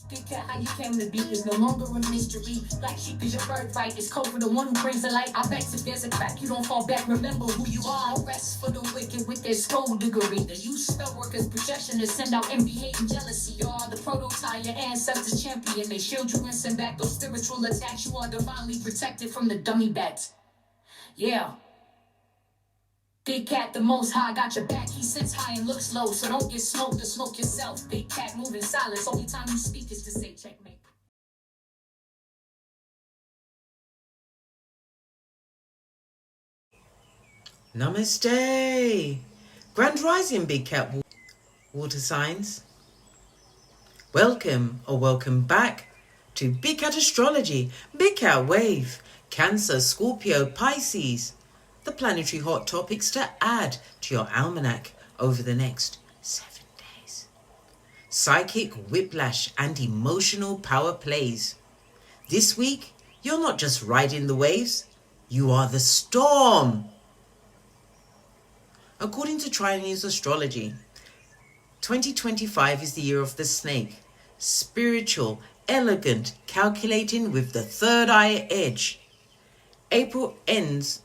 How you came to be is no longer a mystery. Black sheep is your birthright. It's code for the one who brings the light. I bet if there's a crack, you don't fall back. Remember who you are. No rest for the wicked with their skullduggery. The use spell workers' projection to send out envy, hate, and jealousy. You are the prototype, your ancestors champion. They shield you and send back those spiritual attacks. You are divinely protected from the dummy bats. Yeah. Big Cat, the most high, got your back. He sits high and looks low, so don't get smoked or smoke yourself. Big Cat, move in silence. Only time you speak is to say checkmate. Namaste. Grand Rising, Big Cat water signs. Welcome or welcome back to Big Cat Astrology, Big Cat Wave, Cancer, Scorpio, Pisces. The planetary hot topics to add to your almanac over the next 7 days. Psychic, whiplash, and emotional power plays. This week, you're not just riding the waves, you are the storm. According to Chinese astrology, 2025 is the year of the snake. Spiritual, elegant, calculating with the third eye edge. April ends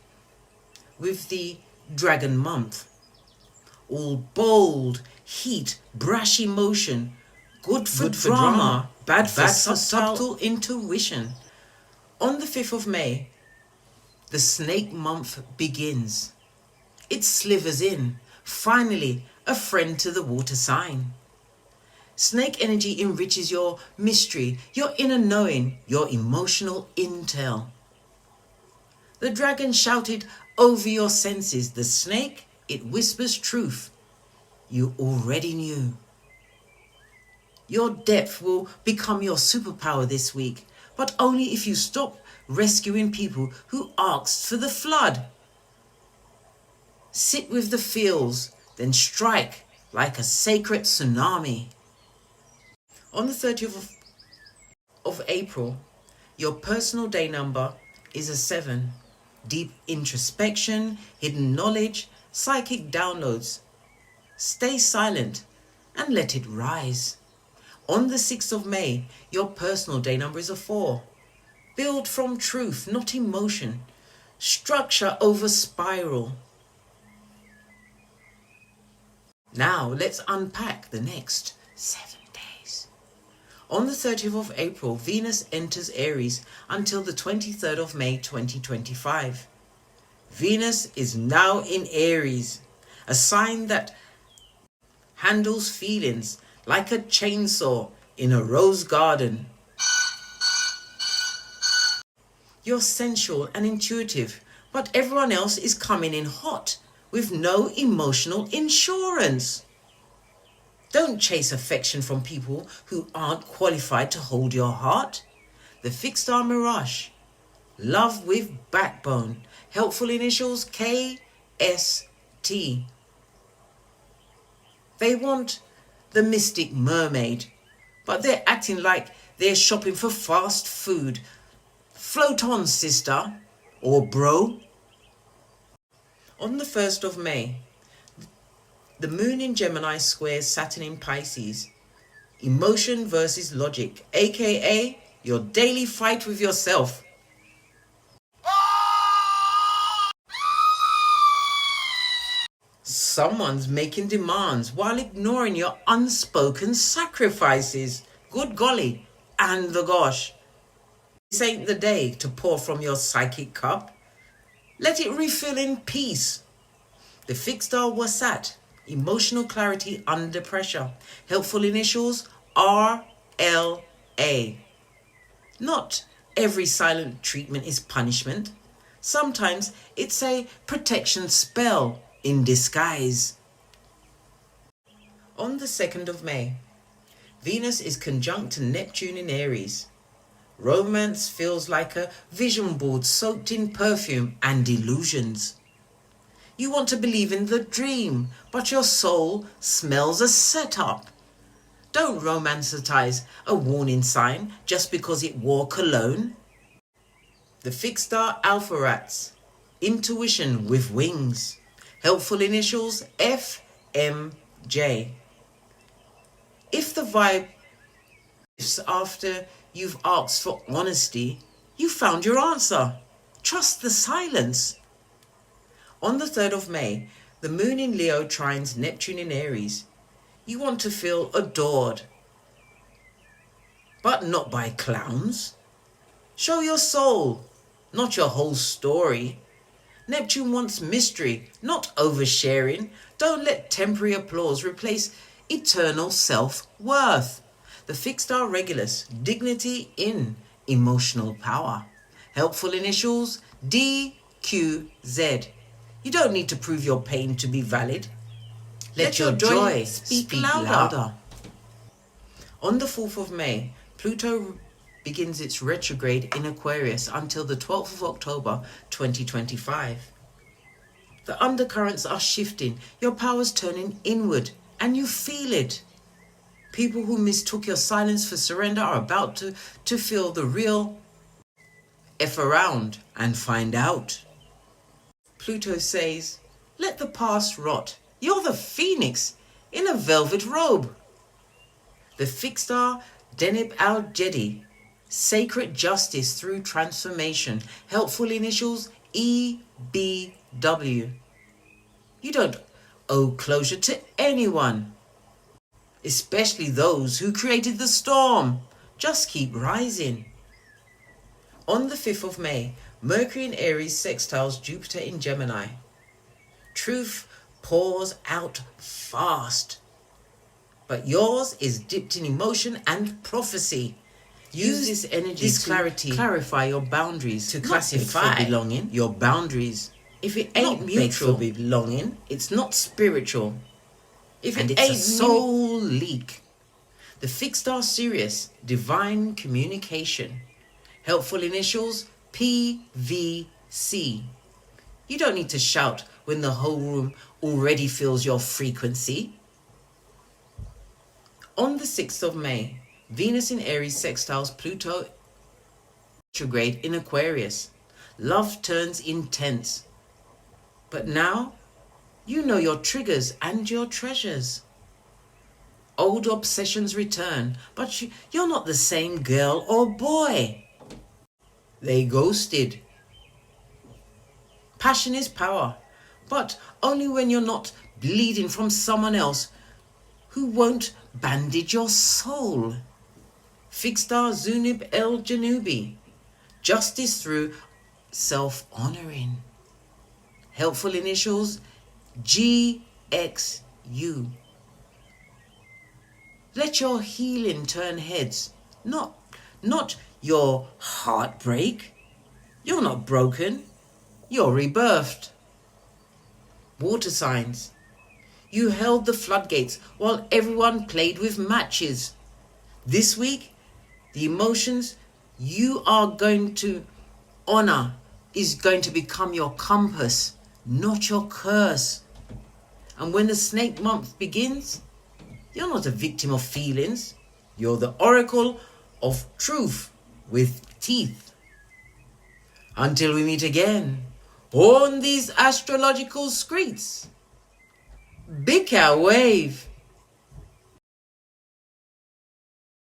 with the dragon month. All bold, heat, brash emotion, good for drama, bad for subtle intuition. On the 5th of May, the snake month begins. It slivers in, finally a friend to the water sign. Snake energy enriches your mystery, your inner knowing, your emotional intel. The dragon shouted over your senses. The snake, it whispers truth you already knew. Your depth will become your superpower this week, but only if you stop rescuing people who asked for the flood. Sit with the feels, then strike like a sacred tsunami. On the 30th of April, your personal day number is a 7. Deep introspection, hidden knowledge, psychic downloads. Stay silent and let it rise. On the 6th of May, your personal day number is a 4. Build from truth, not emotion. Structure over spiral. Now let's unpack the next 7 days. On the 30th of April, Venus enters Aries until the 23rd of May 2025. Venus is now in Aries, a sign that handles feelings like a chainsaw in a rose garden. You're sensual and intuitive, but everyone else is coming in hot with no emotional insurance. Don't chase affection from people who aren't qualified to hold your heart. The fixed star mirage. Love with backbone. Helpful initials KST. They want the mystic mermaid, but they're acting like they're shopping for fast food. Float on, sister or bro. On the 1st of May, the moon in Gemini squares Saturn in Pisces. Emotion versus logic, aka your daily fight with yourself. Someone's making demands while ignoring your unspoken sacrifices. Good golly, and the gosh. This ain't the day to pour from your psychic cup. Let it refill in peace. The fixed star was sat. Emotional clarity under pressure. Helpful initials RLA. Not every silent treatment is punishment. Sometimes it's a protection spell in disguise. On the 2nd of May, Venus is conjunct to Neptune in Aries. Romance feels like a vision board soaked in perfume and illusions. You want to believe in the dream, but your soul smells a setup. Don't romanticize a warning sign just because it wore cologne. The fixed star Alpha Rats. Intuition with wings. Helpful initials FMJ. If the vibe After you've asked for honesty, you found your answer. Trust the silence. On the 3rd of May, the moon in Leo trines Neptune in Aries. You want to feel adored, but not by clowns. Show your soul, not your whole story. Neptune wants mystery, not oversharing. Don't let temporary applause replace eternal self-worth. The fixed star Regulus, dignity in emotional power. Helpful initials DQZ. You don't need to prove your pain to be valid. Let your joy speak louder. On the 4th of May, Pluto begins its retrograde in Aquarius until the 12th of October 2025. The undercurrents are shifting, your power's turning inward, and you feel it. People who mistook your silence for surrender are about to feel the real F around and find out. Pluto says, let the past rot. You're the phoenix in a velvet robe. The fixed star Deneb al-Jedi, sacred justice through transformation. Helpful initials EBW. You don't owe closure to anyone, especially those who created the storm. Just keep rising. On the 5th of May, Mercury in Aries sextiles Jupiter in Gemini. Truth pours out fast, but yours is dipped in emotion and prophecy. Use this energy, this clarity, to clarify your boundaries, to classify belonging, your boundaries. If it ain't mutual belonging, it's not spiritual. If it ain't a soul leak. The fixed star Sirius, divine communication. Helpful initials PVC. You don't need to shout when the whole room already feels your frequency. On the 6th of May, Venus in Aries sextiles Pluto retrograde in Aquarius. Love turns intense. But now, you know your triggers and your treasures. Old obsessions return, but you're not the same girl or boy. They ghosted. Passion is power, but only when you're not bleeding from someone else who won't bandage your soul. Fixed star Zunib El Janubi, justice through self-honoring. Helpful initials GXU. Let your healing turn heads, not your heartbreak. You're not broken, you're rebirthed. Water signs. You held the floodgates while everyone played with matches. This week, the emotions you are going to honor is going to become your compass, not your curse. And when the snake month begins, you're not a victim of feelings. You're the oracle of truth with teeth. Until we meet again on these astrological streets, big cow wave.